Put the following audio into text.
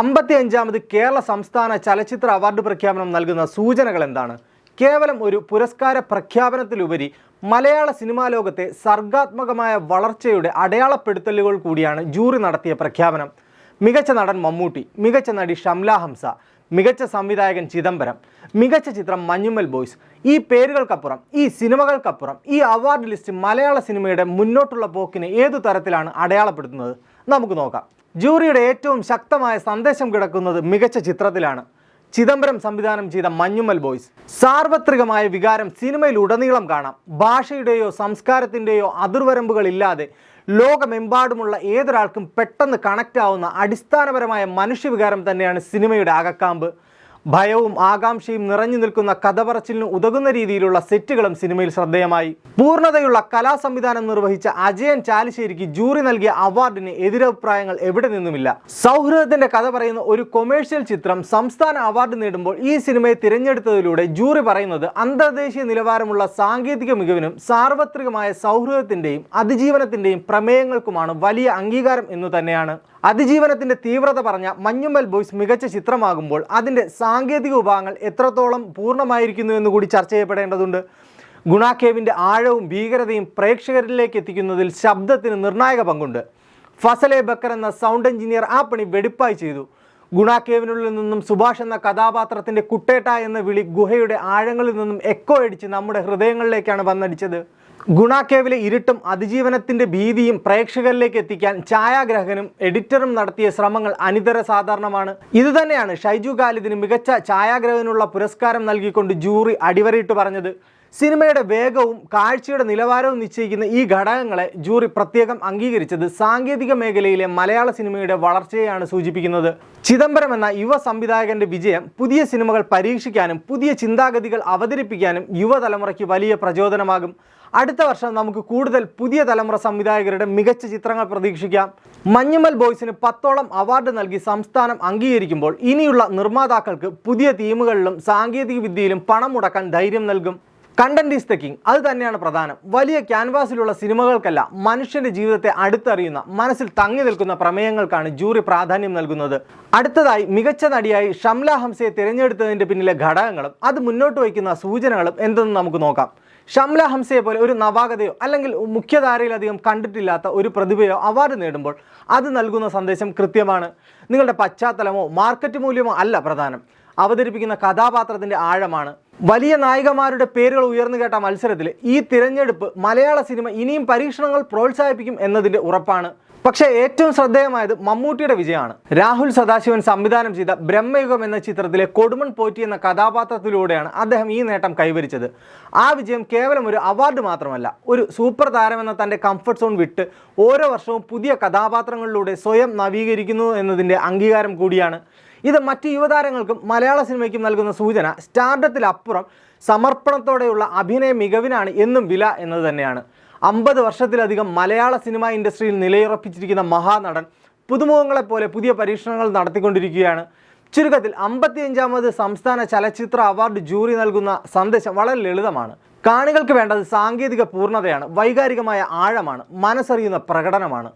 55ാമത് കേരള സംസ്ഥാന ചലച്ചിത്ര അവാർഡ് പ്രഖ്യാപനം നൽകുന്ന സൂചനകൾ എന്താണ്? കേവലം ഒരു പുരസ്കാര പ്രഖ്യാപനത്തിലുപരി മലയാള സിനിമാ ലോകത്തെ സർഗാത്മകമായ വളർച്ചയുടെ അടയാളപ്പെടുത്തലുകൾ കൂടിയാണ് ജൂറി നടത്തിയ പ്രഖ്യാപനം. മികച്ച നടൻ മമ്മൂട്ടി, മികച്ച നടി ഷംല ഹംസ, മികച്ച സംവിധായകൻ ചിദംബരം, മികച്ച ചിത്രം മഞ്ഞുമ്മൽ ബോയ്സ്. ഈ പേരുകൾക്കപ്പുറം, ഈ സിനിമകൾക്കപ്പുറം ഈ അവാർഡ് ലിസ്റ്റ് മലയാള സിനിമയുടെ മുന്നോട്ടുള്ള പോക്കിനെ ഏതു തരത്തിലാണ് അടയാളപ്പെടുത്തുന്നത്? നമുക്ക് നോക്കാം. ജൂറിയുടെ ഏറ്റവും ശക്തമായ സന്ദേശം കിടക്കുന്നത് മികച്ച ചിത്രത്തിലാണ്. ചിദംബരം സംവിധാനം ചെയ്ത മഞ്ഞുമ്മൽ ബോയ്സ്. സാർവത്രികമായ വികാരം സിനിമയിലുടനീളം കാണാം. ഭാഷയുടെയോ സംസ്കാരത്തിൻ്റെയോ അതിർവരമ്പുകളില്ലാതെ ലോകമെമ്പാടുമുള്ള ഏതൊരാൾക്കും പെട്ടെന്ന് കണക്റ്റ് ആവുന്ന അടിസ്ഥാനപരമായ മനുഷ്യവികാരം തന്നെയാണ് സിനിമയുടെ അകക്കാമ്പ്. ഭയവും ആകാംക്ഷയും നിറഞ്ഞു നിൽക്കുന്ന കഥ പറച്ചിലിന് ഉതകുന്ന രീതിയിലുള്ള സെറ്റുകളും സിനിമയിൽ ശ്രദ്ധേയമായി. പൂർണ്ണതയുള്ള കലാസംവിധാനം നിർവഹിച്ച അജയൻ ചാലിശ്ശേരിക്ക് ജൂറി നൽകിയ അവാർഡിന് എതിരഭിപ്രായങ്ങൾ എവിടെ നിന്നുമില്ല. സൗഹൃദത്തിന്റെ കഥ പറയുന്ന ഒരു കൊമേഴ്ഷ്യൽ ചിത്രം സംസ്ഥാന അവാർഡ് നേടുമ്പോൾ ഈ സിനിമയെ തിരഞ്ഞെടുത്തതിലൂടെ ജൂറി പറയുന്നത് അന്തർദേശീയ നിലവാരമുള്ള സാങ്കേതിക മികവിനും സാർവത്രികമായ സൗഹൃദത്തിന്റെയും അതിജീവനത്തിന്റെയും പ്രമേയങ്ങൾക്കുമാണ് വലിയ അംഗീകാരം എന്നു തന്നെയാണ്. അതിജീവനത്തിന്റെ തീവ്രത പറഞ്ഞ മഞ്ഞുമ്മൽ ബോയ്സ് മികച്ച ചിത്രമാകുമ്പോൾ അതിൻ്റെ സാങ്കേതിക വിഭാഗങ്ങൾ എത്രത്തോളം പൂർണ്ണമായിരിക്കുന്നു എന്നുകൂടി ചർച്ച ചെയ്യപ്പെടേണ്ടതുണ്ട്. ഗുണാഖേവിൻ്റെ ആഴവും ഭീകരതയും പ്രേക്ഷകരിലേക്ക് എത്തിക്കുന്നതിൽ ശബ്ദത്തിന് നിർണായക പങ്കുണ്ട്. ഫസലെ ബക്കർ എന്ന സൗണ്ട് എഞ്ചിനീയർ ആ പണി വെടിപ്പായി ചെയ്തു. ഗുണാഖേവിനുള്ളിൽ നിന്നും സുഭാഷ് എന്ന കഥാപാത്രത്തിൻ്റെ കുട്ടേട്ട എന്ന വിളി ഗുഹയുടെ ആഴങ്ങളിൽ നിന്നും എക്കോ അടിച്ച് നമ്മുടെ ഹൃദയങ്ങളിലേക്കാണ് വന്നടിച്ചത്. ഗുണാഖേവിലെ ഇരുട്ടും അതിജീവനത്തിൻ്റെ ഭീതിയും പ്രേക്ഷകരിലേക്ക് എത്തിക്കാൻ ഛായാഗ്രാഹകനും എഡിറ്ററും നടത്തിയ ശ്രമങ്ങൾ അനിതര സാധാരണമാണ്. ഇതുതന്നെയാണ് ഷൈജു ഖാലിദിന് മികച്ച ഛായാഗ്രാഹകനുള്ള പുരസ്കാരം നൽകിക്കൊണ്ട് ജൂറി അടിവരയിട്ട് പറഞ്ഞത്. സിനിമയുടെ വേഗവും കാഴ്ചയുടെ നിലവാരവും നിശ്ചയിക്കുന്ന ഈ ഘടകങ്ങളെ ജൂറി പ്രത്യേകം അംഗീകരിച്ചത് സാങ്കേതിക മേഖലയിലെ മലയാള സിനിമയുടെ വളർച്ചയെയാണ് സൂചിപ്പിക്കുന്നത്. ചിദംബരം എന്ന യുവ സംവിധായകന്റെ വിജയം പുതിയ സിനിമകൾ പരീക്ഷിക്കാനും പുതിയ ചിന്താഗതികൾ അവതരിപ്പിക്കാനും യുവതലമുറയ്ക്ക് വലിയ പ്രചോദനമാകും. അടുത്ത വർഷം നമുക്ക് കൂടുതൽ പുതിയ തലമുറ സംവിധായകരുടെ മികച്ച ചിത്രങ്ങൾ പ്രതീക്ഷിക്കാം. മഞ്ഞുമ്മൽ ബോയ്സിന് 10ഓളം അവാർഡ് നൽകി സംസ്ഥാനം അംഗീകരിക്കുമ്പോൾ ഇനിയുള്ള നിർമ്മാതാക്കൾക്ക് പുതിയ തീമുകളിലും സാങ്കേതിക വിദ്യയിലും പണം മുടക്കാൻ ധൈര്യം നൽകും. Content is the king. അത് തന്നെയാണ് പ്രധാനം. വലിയ ക്യാൻവാസിലുള്ള സിനിമകൾക്കല്ല, മനുഷ്യന്റെ ജീവിതത്തെ അടുത്തറിയുന്ന മനസ്സിൽ തങ്ങി നിൽക്കുന്ന പ്രമേയങ്ങൾക്കാണ് ജൂറി പ്രാധാന്യം നൽകുന്നത്. അടുത്തതായി മികച്ച നടിയായി ഷംല ഹംസയെ തിരഞ്ഞെടുത്തതിൻ്റെ പിന്നിലെ ഘടകങ്ങളും അത് മുന്നോട്ട് വയ്ക്കുന്ന സൂചനകളും എന്തെന്ന് നമുക്ക് നോക്കാം. ഷംല ഹംസയെ പോലെ ഒരു നവാഗതയോ അല്ലെങ്കിൽ മുഖ്യധാരയിലധികം കണ്ടിട്ടില്ലാത്ത ഒരു പ്രതിഭയോ അവാർഡ് നേടുമ്പോൾ അത് നൽകുന്ന സന്ദേശം കൃത്യമാണ്. നിങ്ങളുടെ പശ്ചാത്തലമോ മാർക്കറ്റ് മൂല്യമോ അല്ല പ്രധാനം, അവതരിപ്പിക്കുന്ന കഥാപാത്രത്തിൻ്റെ ആഴമാണ്. വലിയ നായികമാരുടെ പേരുകൾ ഉയർന്നു കേട്ട മത്സരത്തിൽ ഈ തിരഞ്ഞെടുപ്പ് മലയാള സിനിമ ഇനിയും പരീക്ഷണങ്ങൾ പ്രോത്സാഹിപ്പിക്കും എന്നതിൻ്റെ ഉറപ്പാണ്. പക്ഷേ ഏറ്റവും ശ്രദ്ധേയമായത് മമ്മൂട്ടിയുടെ വിജയമാണ്. രാഹുൽ സദാശിവൻ സംവിധാനം ചെയ്ത ബ്രഹ്മയുഗം എന്ന ചിത്രത്തിലെ കൊടുമൺ പോറ്റി എന്ന കഥാപാത്രത്തിലൂടെയാണ് അദ്ദേഹം ഈ നേട്ടം കൈവരിച്ചത്. ആ വിജയം കേവലം ഒരു അവാർഡ് മാത്രമല്ല, ഒരു സൂപ്പർ താരമെന്ന തൻ്റെ കംഫർട്ട് സോൺ വിട്ട് ഓരോ വർഷവും പുതിയ കഥാപാത്രങ്ങളിലൂടെ സ്വയം നവീകരിക്കുന്നു എന്നതിൻ്റെ അംഗീകാരം കൂടിയാണ്. ഇത് മറ്റ് യുവതാരങ്ങൾക്കും മലയാള സിനിമയ്ക്കും നൽകുന്ന സൂചന സ്റ്റാർഡത്തിലപ്പുറം സമർപ്പണത്തോടെയുള്ള അഭിനയ മികവിനാണ് എന്നും വില എന്നത് തന്നെയാണ്. 50 വർഷത്തിലധികം മലയാള സിനിമാ ഇൻഡസ്ട്രിയിൽ നിലയുറപ്പിച്ചിരിക്കുന്ന മഹാനടൻ പുതുമുഖങ്ങളെപ്പോലെ പുതിയ പരീക്ഷണങ്ങൾ നടത്തിക്കൊണ്ടിരിക്കുകയാണ്. ചുരുക്കത്തിൽ 55ാമത് സംസ്ഥാന ചലച്ചിത്ര അവാർഡ് ജൂറി നൽകുന്ന സന്ദേശം വളരെ ലളിതമാണ്. കാണികൾക്ക് വേണ്ടത് സാങ്കേതിക പൂർണ്ണതയാണ്, വൈകാരികമായ ആഴമാണ്, മനസ്സറിയുന്ന പ്രകടനമാണ്.